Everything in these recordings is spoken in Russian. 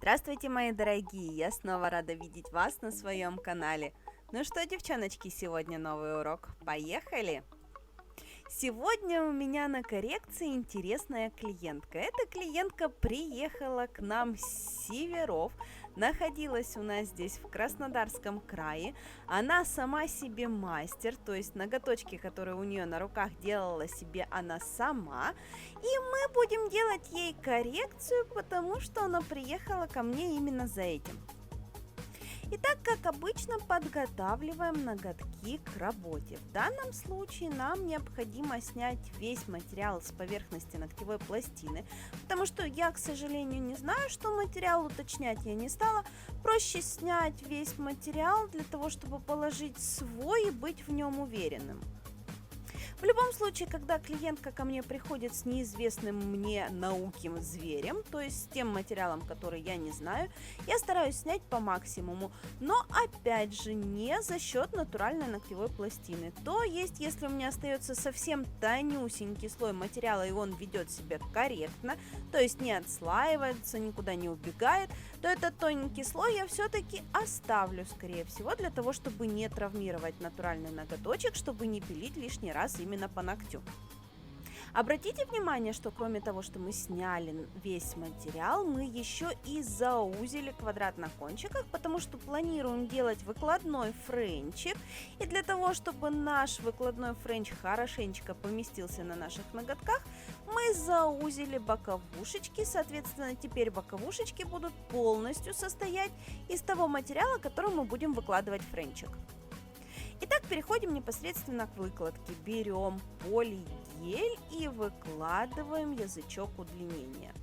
Здравствуйте, мои дорогие! Я снова рада видеть вас на своем канале. Ну что, девчоночки, сегодня новый урок. Поехали! Сегодня у меня на коррекции интересная клиентка. Эта клиентка приехала к нам с северов, находилась у нас здесь в Краснодарском крае. Она сама себе мастер, то есть ноготочки, которые у нее на руках, делала себе она сама. И мы будем делать ей коррекцию, потому что она приехала ко мне именно за этим. Итак, как обычно, подготавливаем ноготки к работе. В данном случае нам необходимо снять весь материал с поверхности ногтевой пластины, потому что я, к сожалению, не знаю, что материал, уточнять я не стала. Проще снять весь материал для того, чтобы положить свой и быть в нем уверенным. В любом случае, когда клиентка ко мне приходит с неизвестным мне науким зверем, то есть с тем материалом, который я не знаю, я стараюсь снять по максимуму, но опять же не за счет натуральной ногтевой пластины. То есть, если у меня остается совсем тонюсенький слой материала и он ведет себя корректно, то есть не отслаивается, никуда не убегает, то этот тоненький слой я все-таки оставлю, скорее всего, для того, чтобы не травмировать натуральный ноготочек, чтобы не пилить лишний раз именно по ногтю. Обратите внимание, что кроме того, что мы сняли весь материал, мы еще и заузили квадрат на кончиках, потому что планируем делать выкладной френчик. И для того, чтобы наш выкладной френч хорошенечко поместился на наших ноготках, мы заузили боковушечки. Соответственно, теперь боковушечки будут полностью состоять из того материала, которым мы будем выкладывать френчик. Итак, переходим непосредственно к выкладке. Берем полигель и выкладываем язычок удлинения.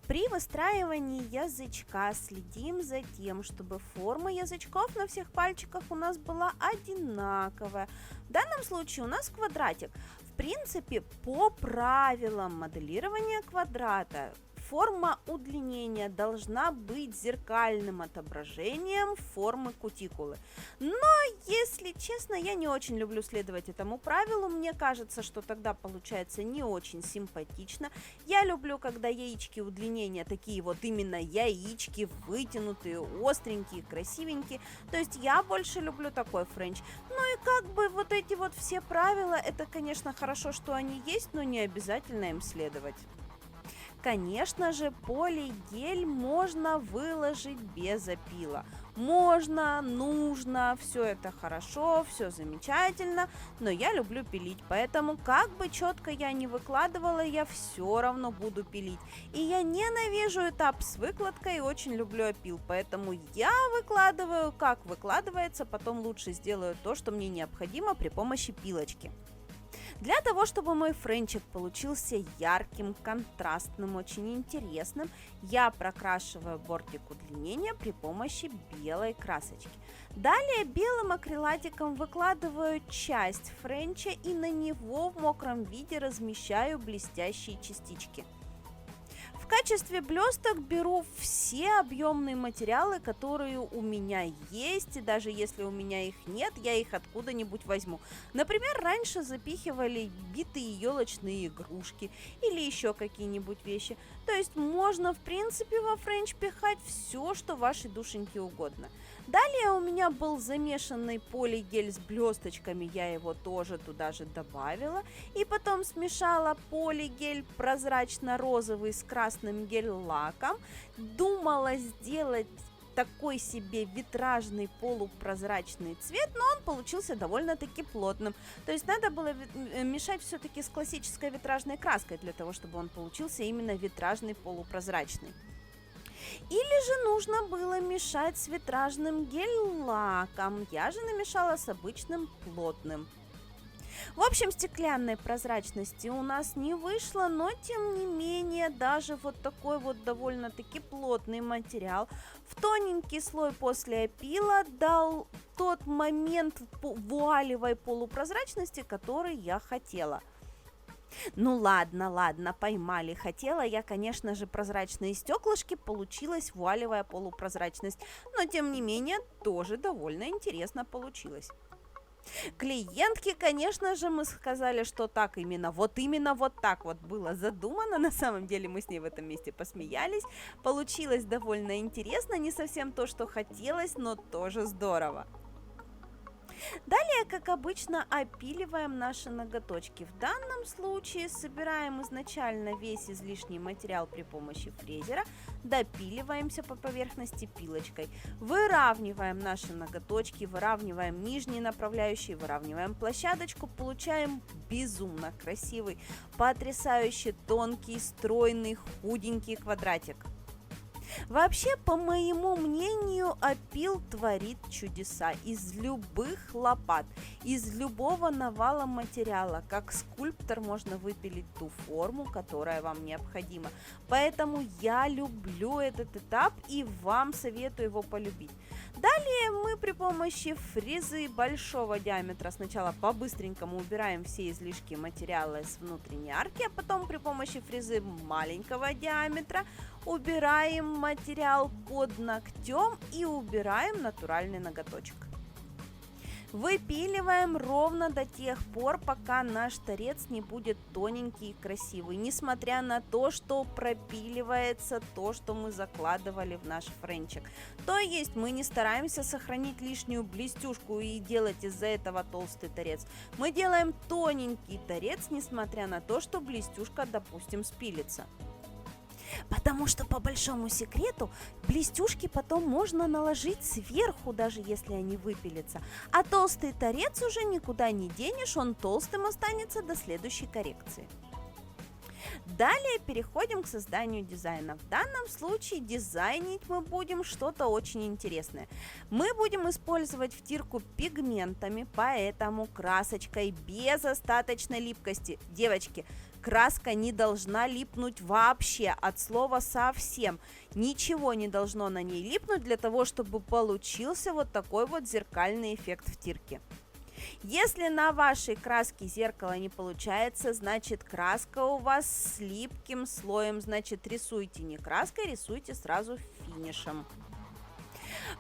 При выстраивании язычка следим за тем, чтобы форма язычков на всех пальчиках у нас была одинаковая. В данном случае у нас квадратик. В принципе, по правилам моделирования квадрата, форма удлинения должна быть зеркальным отображением формы кутикулы. Но, если честно, я не очень люблю следовать этому правилу. Мне кажется, что тогда получается не очень симпатично. Я люблю, когда яички удлинения такие вот именно яички, вытянутые, остренькие, красивенькие. То есть я больше люблю такой френч. Ну и как бы вот эти вот все правила, это, конечно, хорошо, что они есть, но не обязательно им следовать. Конечно же, полигель можно выложить без опила. Можно, нужно, все это хорошо, все замечательно, но я люблю пилить, поэтому как бы четко я не выкладывала, я все равно буду пилить. И я ненавижу этап с выкладкой и очень люблю опил, поэтому я выкладываю, как выкладывается, потом лучше сделаю то, что мне необходимо при помощи пилочки. Для того, чтобы мой френчик получился ярким, контрастным, очень интересным, я прокрашиваю бортик удлинения при помощи белой красочки. Далее белым акрилатиком выкладываю часть френча и на него в мокром виде размещаю блестящие частички. В качестве блесток беру все объемные материалы, которые у меня есть, и даже если у меня их нет, я их откуда-нибудь возьму. Например, раньше запихивали битые елочные игрушки или еще какие-нибудь вещи. То есть можно, в принципе, во френч пихать все, что вашей душеньке угодно. Далее у меня был замешанный полигель с блесточками, я его тоже туда же добавила. И потом смешала полигель прозрачно-розовый с красным гель-лаком. Думала сделать такой себе витражный полупрозрачный цвет, но он получился довольно-таки плотным. То есть надо было мешать все-таки с классической витражной краской для того, чтобы он получился именно витражный полупрозрачный. Или же нужно было мешать с витражным гель-лаком. Я же намешала с обычным плотным. В общем, стеклянной прозрачности у нас не вышло, но тем не менее даже вот такой вот довольно-таки плотный материал в тоненький слой после опила дал тот момент вуалевой полупрозрачности, который я хотела. Ну ладно, поймали. Хотела я, конечно же, прозрачные стеклышки, получилась вуалевая полупрозрачность, но тем не менее тоже довольно интересно получилось. Клиентке, конечно же, мы сказали, что так именно вот так вот было задумано. На самом деле мы с ней в этом месте посмеялись. Получилось довольно интересно, не совсем то, что хотелось, но тоже здорово. Далее, как обычно, опиливаем наши ноготочки. В данном случае собираем изначально весь излишний материал при помощи фрезера, допиливаемся по поверхности пилочкой, выравниваем наши ноготочки, выравниваем нижние направляющие, выравниваем площадочку, получаем безумно красивый, потрясающе тонкий, стройный, худенький квадратик. Вообще, по моему мнению, опил творит чудеса из любых лопат, из любого навала материала. Как скульптор можно выпилить ту форму, которая вам необходима. Поэтому я люблю этот этап и вам советую его полюбить. Далее мы при помощи фрезы большого диаметра сначала по-быстренькому убираем все излишки материала с внутренней арки, а потом при помощи фрезы маленького диаметра убираем материал под ногтем и убираем натуральный ноготочек. Выпиливаем ровно до тех пор, пока наш торец не будет тоненький и красивый, несмотря на то, что пропиливается то, что мы закладывали в наш френчик. То есть мы не стараемся сохранить лишнюю блестюшку и делать из-за этого толстый торец. Мы делаем тоненький торец, несмотря на то, что блестюшка, допустим, спилится. Потому что, по большому секрету, блестюшки потом можно наложить сверху, даже если они выпилятся. А толстый торец уже никуда не денешь, он толстым останется до следующей коррекции. Далее переходим к созданию дизайна. В данном случае дизайнить мы будем что-то очень интересное. Мы будем использовать втирку пигментами, поэтому красочкой без остаточной липкости. Девочки, краска не должна липнуть вообще, от слова совсем. Ничего не должно на ней липнуть для того, чтобы получился вот такой вот зеркальный эффект втирки. Если на вашей краске зеркало не получается, значит краска у вас с липким слоем, значит рисуйте не краской, рисуйте сразу финишем.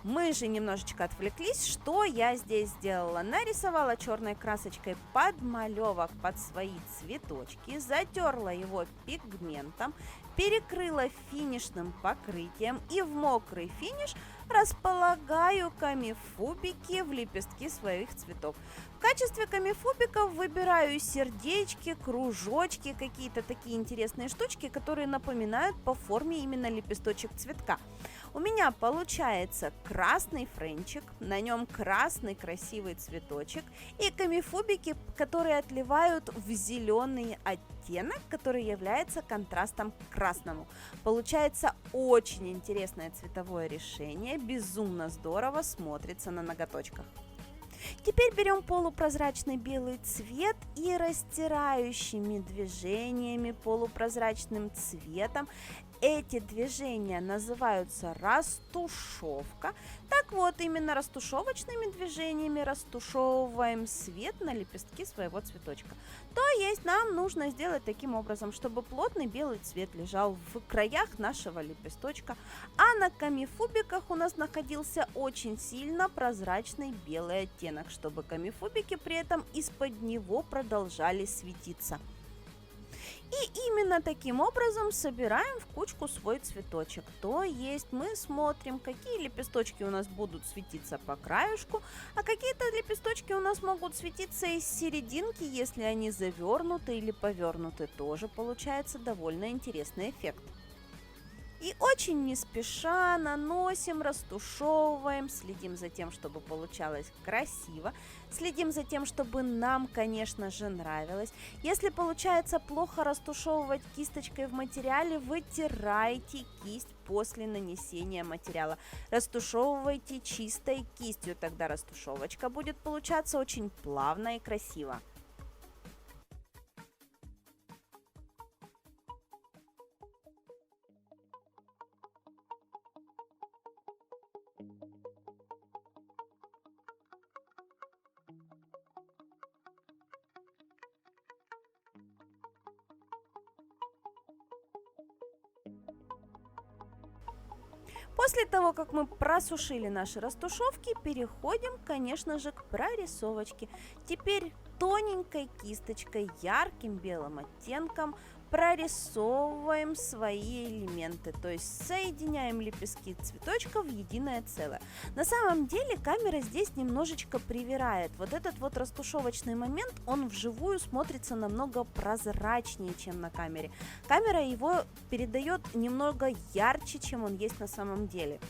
Мы же немножечко отвлеклись. Что я здесь сделала? Нарисовала черной красочкой подмалевок под свои цветочки, затерла его пигментом, перекрыла финишным покрытием и в мокрый финиш располагаю камифубики в лепестки своих цветов. В качестве камифубиков выбираю сердечки, кружочки, какие-то такие интересные штучки, которые напоминают по форме именно лепесточек цветка. У меня получается красный френчик, на нем красный красивый цветочек и камифубики, которые отливают в зеленый оттенок, который является контрастом к красному. Получается очень интересное цветовое решение, безумно здорово смотрится на ноготочках. Теперь берем полупрозрачный белый цвет и растирающими движениями полупрозрачным цветом. Эти движения называются растушевка. Так вот, именно растушевочными движениями растушевываем свет на лепестки своего цветочка. То есть нам нужно сделать таким образом, чтобы плотный белый цвет лежал в краях нашего лепесточка, а на камифубиках у нас находился очень сильно прозрачный белый оттенок, чтобы камифубики при этом из-под него продолжали светиться. И именно таким образом собираем в кучку свой цветочек. То есть мы смотрим, какие лепесточки у нас будут светиться по краюшку, а какие-то лепесточки у нас могут светиться из серединки, если они завернуты или повернуты. Тоже получается довольно интересный эффект. И очень не спеша наносим, растушевываем, следим за тем, чтобы получалось красиво, следим за тем, чтобы нам, конечно же, нравилось. Если получается плохо растушевывать кисточкой в материале, вытирайте кисть после нанесения материала. Растушевывайте чистой кистью, тогда растушевочка будет получаться очень плавно и красиво. После того, как мы просушили наши растушевки, переходим, конечно же, к прорисовочке. Теперь тоненькой кисточкой, ярким белым оттенком прорисовываем свои элементы, то есть соединяем лепестки цветочка в единое целое. На самом деле камера здесь немножечко привирает. Вот этот вот растушевочный момент, он вживую смотрится намного прозрачнее, чем на камере. Камера его передает немного ярче, чем он есть на самом деле.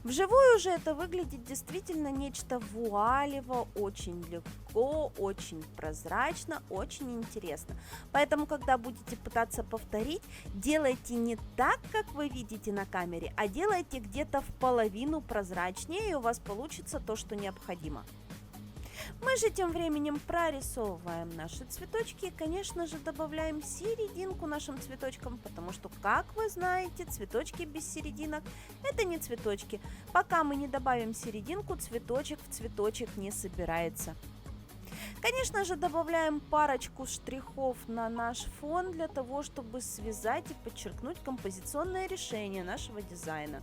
Вживую же это выглядит действительно нечто вуалево, очень легко, очень прозрачно, очень интересно. Поэтому, когда будете пытаться повторить, делайте не так, как вы видите на камере, а делайте где-то в половину прозрачнее, и у вас получится то, что необходимо. Мы же тем временем прорисовываем наши цветочки и, конечно же, добавляем серединку нашим цветочкам, потому что, как вы знаете, цветочки без серединок – это не цветочки. Пока мы не добавим серединку, цветочек в цветочек не собирается. Конечно же, добавляем парочку штрихов на наш фон для того, чтобы связать и подчеркнуть композиционное решение нашего дизайна.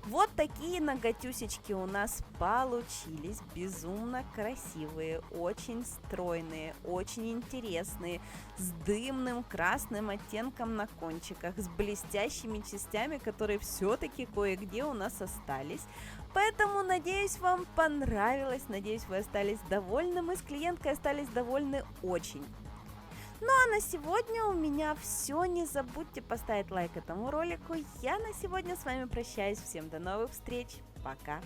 Вот такие ноготюсечки у нас получились, безумно красивые, очень стройные, очень интересные, с дымным красным оттенком на кончиках, с блестящими частями, которые все-таки кое-где у нас остались. Поэтому, надеюсь, вам понравилось, надеюсь, вы остались довольны, мы с клиенткой остались довольны очень. Ну а на сегодня у меня все. Не забудьте поставить лайк этому ролику. Я на сегодня с вами прощаюсь. Всем до новых встреч. Пока.